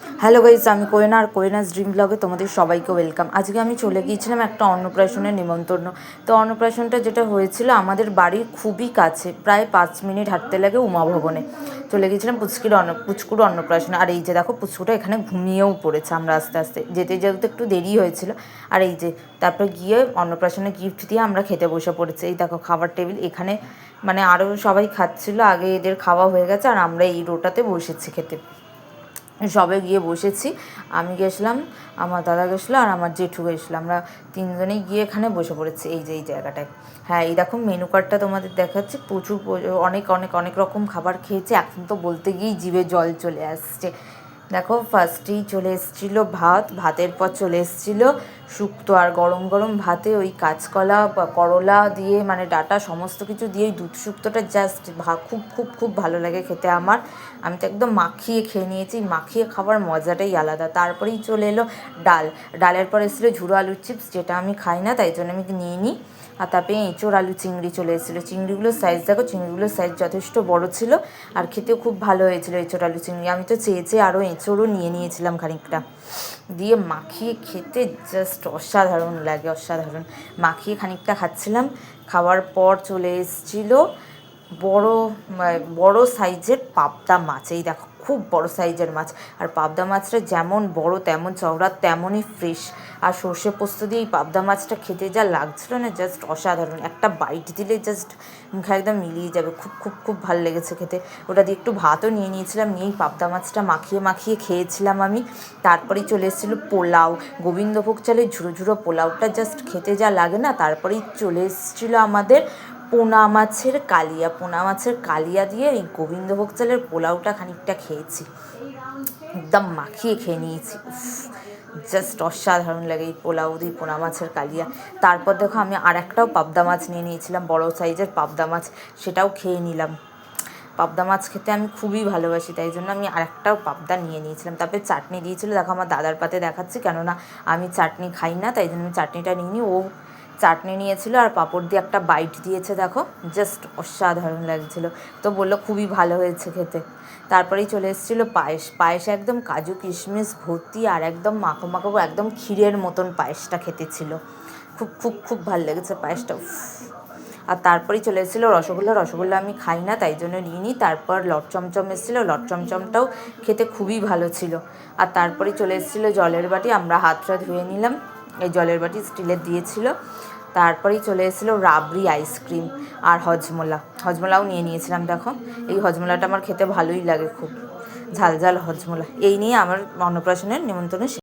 Hello guys, আমি কোয়েনা আর কোয়েনাস dream ব্লগে তোমাদের সবাইকে ওয়েলকাম। আজকে আমি চলে গিয়েছিলাম একটা অন্নপ্রাশনের নিমন্ত্রণ। তো অন্নপ্রাশনটা যেটা হয়েছিল আমাদের বাড়ির খুবই কাছে, প্রায় 5 মিনিট হাঁটতে লাগে উমা ভবনে। চলে গিয়েছিলাম পুচকুর অন্নপ্রাশনে। আর এই যে দেখো, পুচকুটা এখানে ঘুমিয়েও পড়েছে। আমরা আস্তে আস্তে যেতে যেতে একটু দেরি হয়েছিল। আর এই যে তারপর গিয়ে অন্নপ্রাশনে গিফট দিয়ে আমরা খেতে বসে পড়েছি। এই দেখো খাবার টেবিল এখানে, মানে আরও সবাই খাচ্ছিল, আগে এদের খাওয়া হয়ে গেছে আর আমরা এই রোটাতে বসেছি খেতে। সবে গিয়ে বসেছি, আমি গেছিলাম, আমার দাদা গেছিলো আর আমার জেঠু গেছিলো। আমরা তিনজনেই গিয়ে এখানে বসে পড়েছি এই যে এই জায়গাটায়। হ্যাঁ, এই দেখো মেনু কার্ডটা তোমাদের দেখাচ্ছি। প্রচুর অনেক অনেক অনেক রকম খাবার খেয়েছি, এখন তো বলতে গিয়েই জিভে জল চলে আসছে। দেখো ফার্স্টেই চলে এসেছিলো ভাতের পর চলে এসেছিলো শুক্তো। আর গরম গরম ভাতে ওই কাঁচকলা করলা দিয়ে, মানে ডাটা সমস্ত কিছু দিয়ে ওই দুধ শুক্তোটা জাস্ট খুব খুব খুব ভালো লাগে খেতে আমার। আমি তো একদম মাখিয়ে খেয়ে নিয়েছি, মাখিয়ে খাবার মজাটাই আলাদা। তারপরেই চলে এলো ডালের পর এসেছিলো ঝুড়ো আলুর চিপস, যেটা আমি খাই না তাই জন্য আমি নিয়ে নিই। আর তারপরে এঁচোড় আলু চিংড়ি চলে এসেছিলো। চিংড়িগুলোর সাইজ দেখো, চিংড়িগুলোর সাইজ যথেষ্ট বড় ছিল আর খেতেও খুব ভালো হয়েছিল এঁচোড় আলু চিংড়ি। আমি তো চেয়ে আরও এঁচোড়ও নিয়ে নিয়েছিলাম খানিকটা, দিয়ে মাখিয়ে খেতে জাস্ট অসাধারণ লাগে, অসাধারণ। মাখিয়ে খানিকটা খাচ্ছিলাম, খাওয়ার পর চলে এসেছিলো বড় বড় সাইজের পাবদা মাছ। এই দেখো খুব বড় সাইজের মাছ, আর পাবদা মাছটা যেমন বড় তেমন চওড়া তেমনই ফ্রেশ। আর সর্ষে পোস্ত দিয়ে এই পাবদা মাছটা খেতে যা লাগছিল না, জাস্ট অসাধারণ। একটা বাইট দিলে জাস্ট মুখে একদম মিলিয়ে যাবে। খুব খুব খুব ভালো লেগেছে খেতে। ওটা দিয়ে একটু ভাতও নিয়ে নিয়েছিলাম, নিয়েই পাবদা মাছটা মাখিয়ে মাখিয়ে খেয়েছিলাম আমি। তারপরেই চলে এসেছিলো পোলাও, গোবিন্দভোগ চালের ঝুড়ো ঝুড়ো পোলাওটা জাস্ট খেতে যা লাগে না। তারপরেই চলে এসেছিলো আমাদের পোনা মাছের কালিয়া দিয়ে এই গোবিন্দভোগ চালের পোলাওটা খানিকটা খেয়েছি, একদম মাখিয়ে খেয়ে নিয়েছি। জাস্ট অসাধারণ লাগে এই পোলাও দিয়ে পোনা মাছের কালিয়া। তারপর দেখো আমি আর একটাও পাবদা মাছ নিয়ে নিয়েছিলাম, বড় সাইজের পাবদা মাছ, সেটাও খেয়ে নিলাম। পাবদা মাছ খেতে আমি খুবই ভালোবাসি, তাই জন্য আমি আরেকটাও পাবদা নিয়ে নিয়েছিলাম। তারপরে চাটনি দিয়েছিলো, দেখো আমার দাদার পাতে দেখাচ্ছি, কেননা আমি চাটনি খাই না তাই জন্য আমি চাটনিটা নিয়ে নিই। ও চাটনি নিয়েছিল আর পাঁপড় দিয়ে একটা বাইট দিয়েছে, দেখো জাস্ট অসাধারণ লাগছিলো। তো বললো খুবই ভালো হয়েছে খেতে। তারপরেই চলে এসেছিলো পায়েস একদম কাজু কিশমিশ ভর্তি আর একদম মাখো মাখো, একদম ক্ষীরের মতন পায়েসটা খেতে ছিল। খুব খুব খুব ভালো লেগেছে পায়েসটা। আর তারপরেই চলে এসেছিলো রসগোল্লা আমি খাই না তাই জন্য নিয়ে নিই। তারপর লট চমচম এসেছিলো, লট চমচমটাও খেতে খুবই ভালো ছিল। আর তারপরেই চলে এসেছিলো জলের বাটি, আমরা হাতটা ধুয়ে নিলাম, এই জলের বাটি স্টিলের দিয়েছিল। তারপরেই চলে এসেছিলো রাবড়ি আইসক্রিম আর হজমোলাও নিয়ে নিয়েছিলাম। দেখো এই হজমোলাটা আমার খেতে ভালোই লাগে, খুব ঝাল ঝাল হজমোলা। এই নিয়ে আমার অন্নপ্রাশনের নিমন্ত্রণে